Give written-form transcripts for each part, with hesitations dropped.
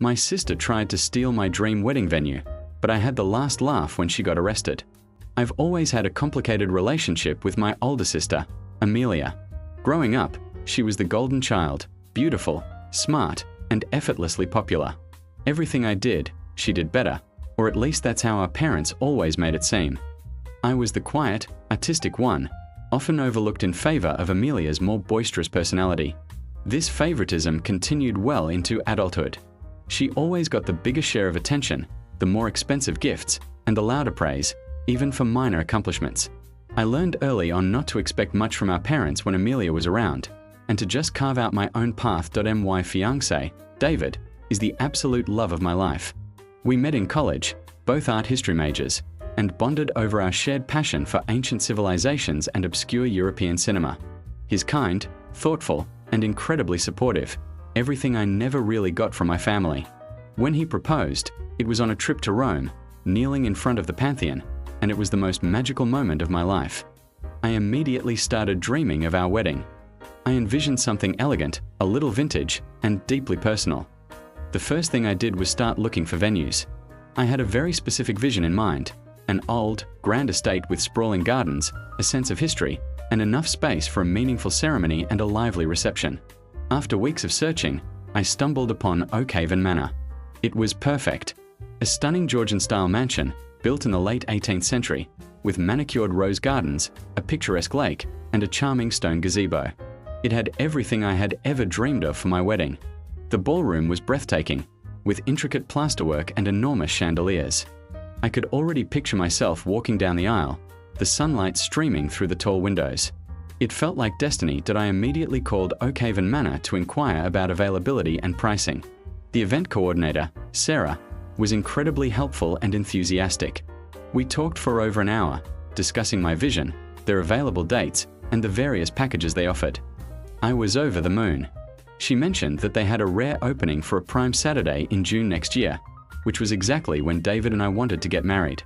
My sister tried to steal my dream wedding venue, but I had the last laugh when she got arrested. I've always had a complicated relationship with my older sister, Amelia. Growing up, she was the golden child, beautiful, smart, and effortlessly popular. Everything I did, she did better, or at least that's how our parents always made it seem. I was the quiet, artistic one, often overlooked in favor of Amelia's more boisterous personality. This favoritism continued well into adulthood. She always got the bigger share of attention, the more expensive gifts, and the louder praise, even for minor accomplishments. I learned early on not to expect much from our parents when Amelia was around, and to just carve out my own path. My fiancé, David, is the absolute love of my life. We met in college, both art history majors, and bonded over our shared passion for ancient civilizations and obscure European cinema. He's kind, thoughtful, and incredibly supportive, everything I never really got from my family. When he proposed, it was on a trip to Rome, kneeling in front of the Pantheon, and it was the most magical moment of my life. I immediately started dreaming of our wedding. I envisioned something elegant, a little vintage, and deeply personal. The first thing I did was start looking for venues. I had a very specific vision in mind, an old, grand estate with sprawling gardens, a sense of history, and enough space for a meaningful ceremony and a lively reception. After weeks of searching, I stumbled upon Oakhaven Manor. It was perfect. A stunning Georgian-style mansion, built in the late 18th century, with manicured rose gardens, a picturesque lake, and a charming stone gazebo. It had everything I had ever dreamed of for my wedding. The ballroom was breathtaking, with intricate plasterwork and enormous chandeliers. I could already picture myself walking down the aisle, the sunlight streaming through the tall windows. It felt like destiny that I immediately called Oakhaven Manor to inquire about availability and pricing. The event coordinator, Sarah, was incredibly helpful and enthusiastic. We talked for over an hour, discussing my vision, their available dates, and the various packages they offered. I was over the moon. She mentioned that they had a rare opening for a prime Saturday in June next year, which was exactly when David and I wanted to get married.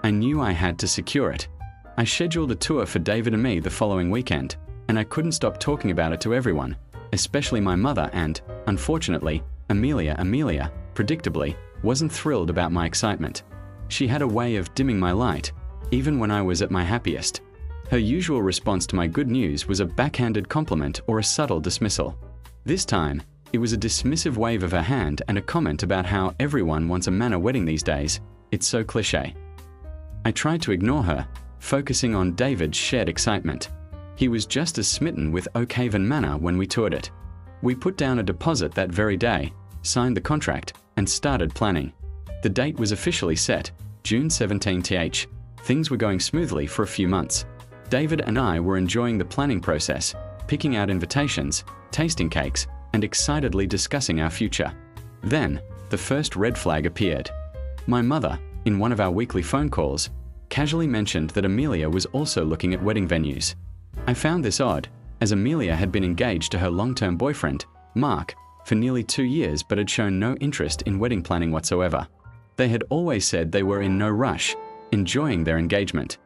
I knew I had to secure it. I scheduled a tour for David and me the following weekend, and I couldn't stop talking about it to everyone, especially my mother and, unfortunately, Amelia, predictably, wasn't thrilled about my excitement. She had a way of dimming my light, even when I was at my happiest. Her usual response to my good news was a backhanded compliment or a subtle dismissal. This time, it was a dismissive wave of her hand and a comment about how everyone wants a manor wedding these days. It's so cliché. I tried to ignore her, focusing on David's shared excitement. He was just as smitten with Oakhaven Manor when we toured it. We put down a deposit that very day, signed the contract, and started planning. The date was officially set, June 17th. Things were going smoothly for a few months. David and I were enjoying the planning process, picking out invitations, tasting cakes, and excitedly discussing our future. Then, the first red flag appeared. My mother, in one of our weekly phone calls, casually mentioned that Amelia was also looking at wedding venues. I found this odd, as Amelia had been engaged to her long-term boyfriend, Mark, for nearly 2 years but had shown no interest in wedding planning whatsoever. They had always said they were in no rush, enjoying their engagement.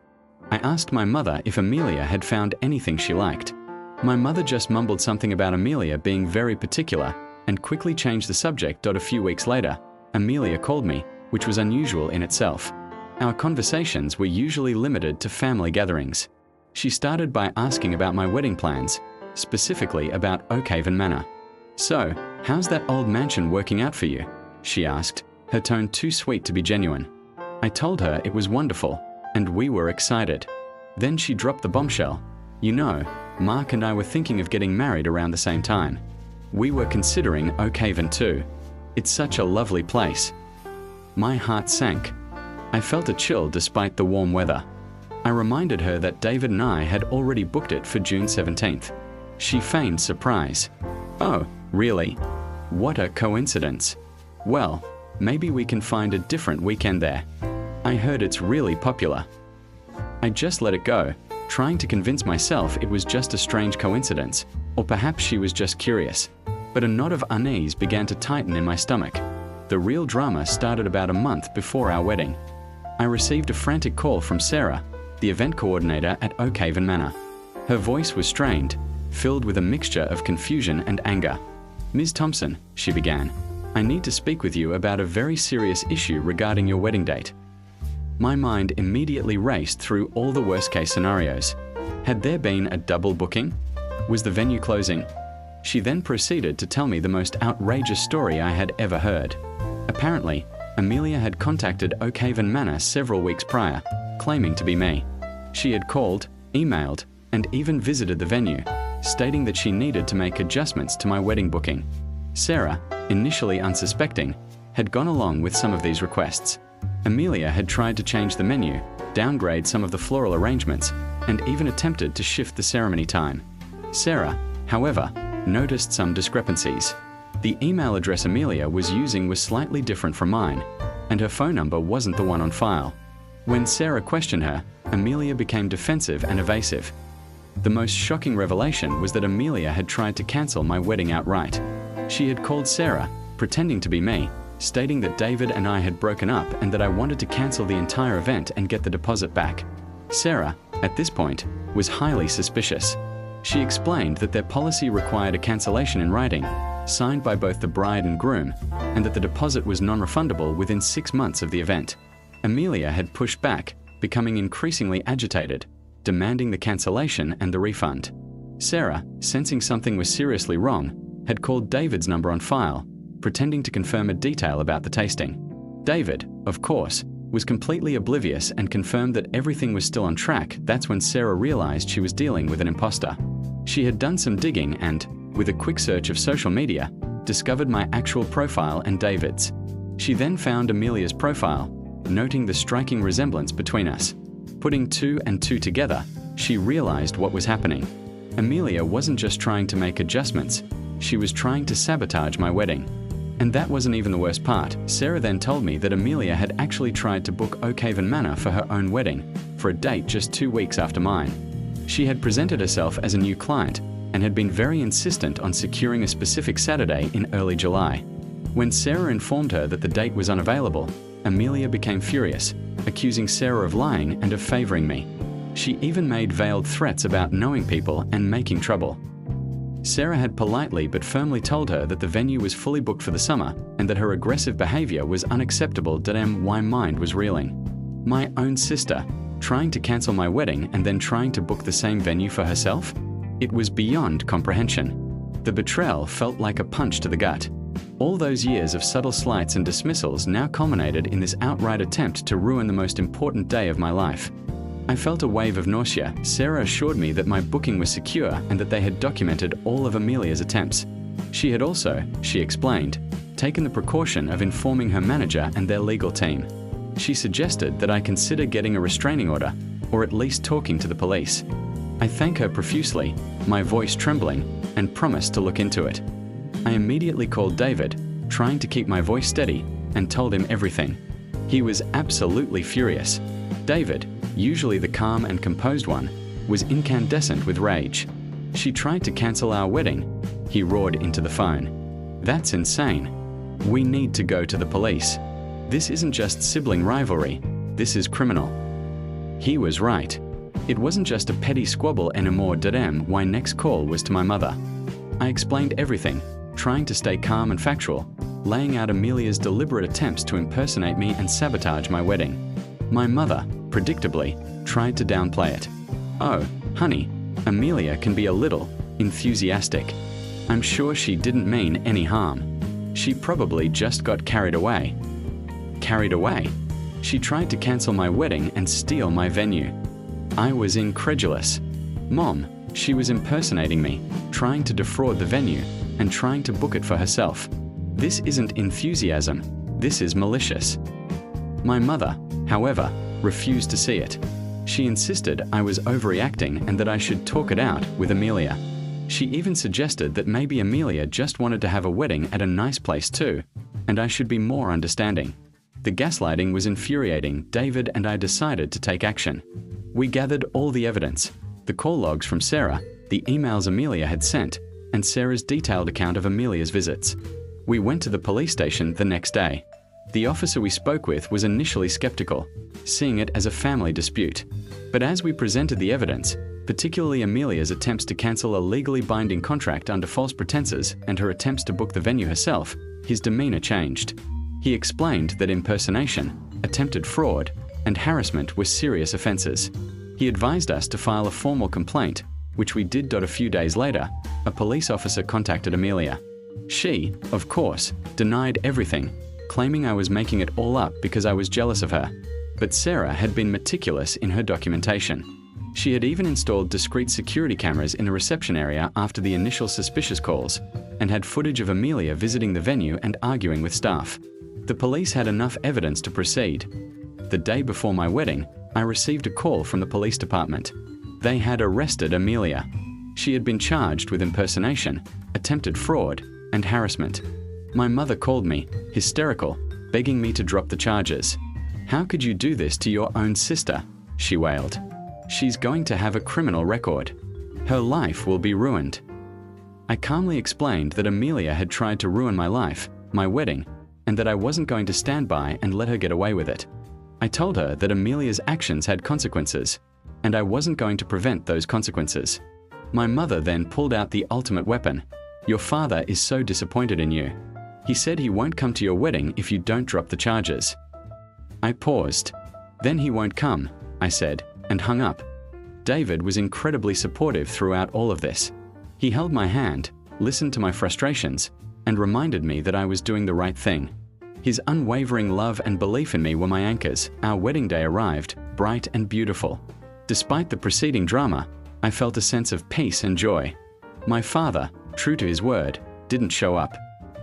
I asked my mother if Amelia had found anything she liked. My mother just mumbled something about Amelia being very particular and quickly changed the subject. A few weeks later, Amelia called me, which was unusual in itself. Our conversations were usually limited to family gatherings. She started by asking about my wedding plans, specifically about Oakhaven Manor. "So, how's that old mansion working out for you?" she asked, her tone too sweet to be genuine. I told her it was wonderful, and we were excited. Then she dropped the bombshell. "You know, Mark and I were thinking of getting married around the same time. We were considering Oakhaven too. It's such a lovely place." My heart sank. I felt a chill despite the warm weather. I reminded her that David and I had already booked it for June 17th. She feigned surprise. "Oh, really? What a coincidence. Well, maybe we can find a different weekend there. I heard it's really popular." I just let it go, trying to convince myself it was just a strange coincidence, or perhaps she was just curious. But a knot of unease began to tighten in my stomach. The real drama started about a month before our wedding. I received a frantic call from Sarah, the event coordinator at Oakhaven Manor. Her voice was strained, filled with a mixture of confusion and anger. "Ms. Thompson," she began, I need to speak with you about a very serious issue regarding your wedding date. My mind immediately raced through all the worst-case scenarios. Had there been a double booking? Was the venue closing? She then proceeded to tell me the most outrageous story I had ever heard. Apparently, Amelia had contacted Oakhaven Manor several weeks prior, claiming to be me. She had called, emailed, and even visited the venue, stating that she needed to make adjustments to my wedding booking. Sarah, initially unsuspecting, had gone along with some of these requests. Amelia had tried to change the menu, downgrade some of the floral arrangements, and even attempted to shift the ceremony time. Sarah, however, noticed some discrepancies. The email address Amelia was using was slightly different from mine, and her phone number wasn't the one on file. When Sarah questioned her, Amelia became defensive and evasive. The most shocking revelation was that Amelia had tried to cancel my wedding outright. She had called Sarah, pretending to be me, stating that David and I had broken up and that I wanted to cancel the entire event and get the deposit back. Sarah, at this point, was highly suspicious. She explained that their policy required a cancellation in writing, signed by both the bride and groom, and that the deposit was non-refundable within 6 months of the event. Amelia had pushed back, becoming increasingly agitated, demanding the cancellation and the refund. Sarah, sensing something was seriously wrong, had called David's number on file, pretending to confirm a detail about the tasting. David, of course, was completely oblivious and confirmed that everything was still on track. That's when Sarah realized she was dealing with an imposter. She had done some digging and, with a quick search of social media, discovered my actual profile and David's. She then found Amelia's profile, noting the striking resemblance between us. Putting 2 and 2 together, she realized what was happening. Amelia wasn't just trying to make adjustments, she was trying to sabotage my wedding. And that wasn't even the worst part. Sarah then told me that Amelia had actually tried to book Oakhaven Manor for her own wedding, for a date just 2 weeks after mine. She had presented herself as a new client and had been very insistent on securing a specific Saturday in early July. When Sarah informed her that the date was unavailable, Amelia became furious, accusing Sarah of lying and of favoring me. She even made veiled threats about knowing people and making trouble. Sarah had politely but firmly told her that the venue was fully booked for the summer and that her aggressive behavior was unacceptable. My mind was reeling. My own sister, trying to cancel my wedding and then trying to book the same venue for herself? It was beyond comprehension. The betrayal felt like a punch to the gut. All those years of subtle slights and dismissals now culminated in this outright attempt to ruin the most important day of my life. I felt a wave of nausea. Sarah assured me that my booking was secure and that they had documented all of Amelia's attempts. She had also, she explained, taken the precaution of informing her manager and their legal team. She suggested that I consider getting a restraining order, or at least talking to the police. I thank her profusely, my voice trembling, and promised to look into it. I immediately called David, trying to keep my voice steady, and told him everything. He was absolutely furious. David, usually the calm and composed one, was incandescent with rage. She tried to cancel our wedding. He roared into the phone. That's insane. We need to go to the police. This isn't just sibling rivalry, this is criminal. He was right. It wasn't just a petty squabble anymore. My next call was to my mother. I explained everything, trying to stay calm and factual, laying out Amelia's deliberate attempts to impersonate me and sabotage my wedding. My mother, predictably, tried to downplay it. Oh, honey, Amelia can be a little enthusiastic. I'm sure she didn't mean any harm. She probably just got carried away. Carried away? She tried to cancel my wedding and steal my venue. I was incredulous. Mom, she was impersonating me, trying to defraud the venue, and trying to book it for herself. This isn't enthusiasm, this is malicious. My mother, however, refused to see it. She insisted I was overreacting and that I should talk it out with Amelia. She even suggested that maybe Amelia just wanted to have a wedding at a nice place too, and I should be more understanding. The gaslighting was infuriating. David and I decided to take action. We gathered all the evidence, the call logs from Sarah, the emails Amelia had sent, and Sarah's detailed account of Amelia's visits. We went to the police station the next day. The officer we spoke with was initially skeptical, seeing it as a family dispute. But as we presented the evidence, particularly Amelia's attempts to cancel a legally binding contract under false pretenses and her attempts to book the venue herself, his demeanor changed. He explained that impersonation, attempted fraud, and harassment were serious offenses. He advised us to file a formal complaint, which we did. A few days later, a police officer contacted Amelia. She, of course, denied everything, claiming I was making it all up because I was jealous of her. But Sarah had been meticulous in her documentation. She had even installed discreet security cameras in the reception area after the initial suspicious calls, and had footage of Amelia visiting the venue and arguing with staff. The police had enough evidence to proceed. The day before my wedding, I received a call from the police department. They had arrested Amelia. She had been charged with impersonation, attempted fraud, and harassment. My mother called me, hysterical, begging me to drop the charges. "How could you do this to your own sister?" she wailed. "She's going to have a criminal record. Her life will be ruined." I calmly explained that Amelia had tried to ruin my life, my wedding, and that I wasn't going to stand by and let her get away with it. I told her that Amelia's actions had consequences, and I wasn't going to prevent those consequences. My mother then pulled out the ultimate weapon. "Your father is so disappointed in you. He said he won't come to your wedding if you don't drop the charges." I paused. "Then he won't come," I said, and hung up. David was incredibly supportive throughout all of this. He held my hand, listened to my frustrations, and reminded me that I was doing the right thing. His unwavering love and belief in me were my anchors. Our wedding day arrived, bright and beautiful. Despite the preceding drama, I felt a sense of peace and joy. My father, true to his word, didn't show up.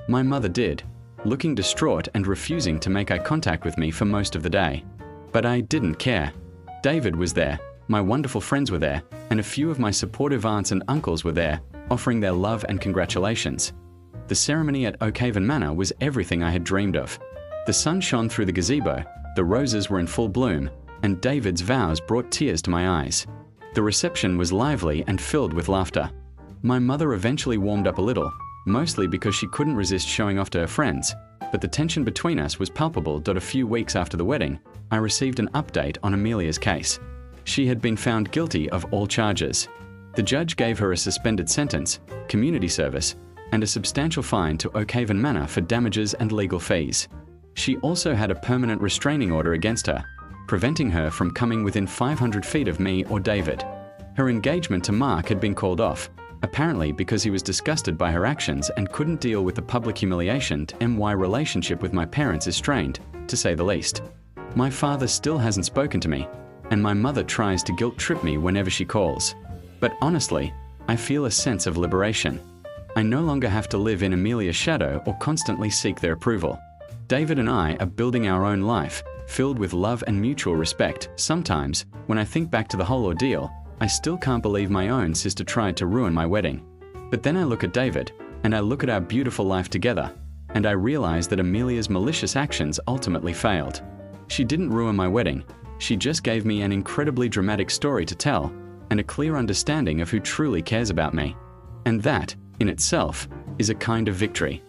My mother did, looking distraught and refusing to make eye contact with me for most of the day. But I didn't care. David was there, my wonderful friends were there, and a few of my supportive aunts and uncles were there, offering their love and congratulations. The ceremony at Oakhaven Manor was everything I had dreamed of. The sun shone through the gazebo, the roses were in full bloom, and David's vows brought tears to my eyes. The reception was lively and filled with laughter. My mother eventually warmed up a little, mostly because she couldn't resist showing off to her friends, but the tension between us was palpable. A few weeks after the wedding, I received an update on Amelia's case. She had been found guilty of all charges. The judge gave her a suspended sentence, community service, and a substantial fine to Oakhaven Manor for damages and legal fees. She also had a permanent restraining order against her, preventing her from coming within 500 feet of me or David. Her engagement to Mark had been called off, apparently because he was disgusted by her actions and couldn't deal with the public humiliation. My relationship with my parents is strained, to say the least. My father still hasn't spoken to me, and my mother tries to guilt-trip me whenever she calls. But honestly, I feel a sense of liberation. I no longer have to live in Amelia's shadow or constantly seek their approval. David and I are building our own life, filled with love and mutual respect. Sometimes, when I think back to the whole ordeal, I still can't believe my own sister tried to ruin my wedding. But then I look at David, and I look at our beautiful life together, and I realize that Amelia's malicious actions ultimately failed. She didn't ruin my wedding, she just gave me an incredibly dramatic story to tell, and a clear understanding of who truly cares about me. And that, in itself, is a kind of victory.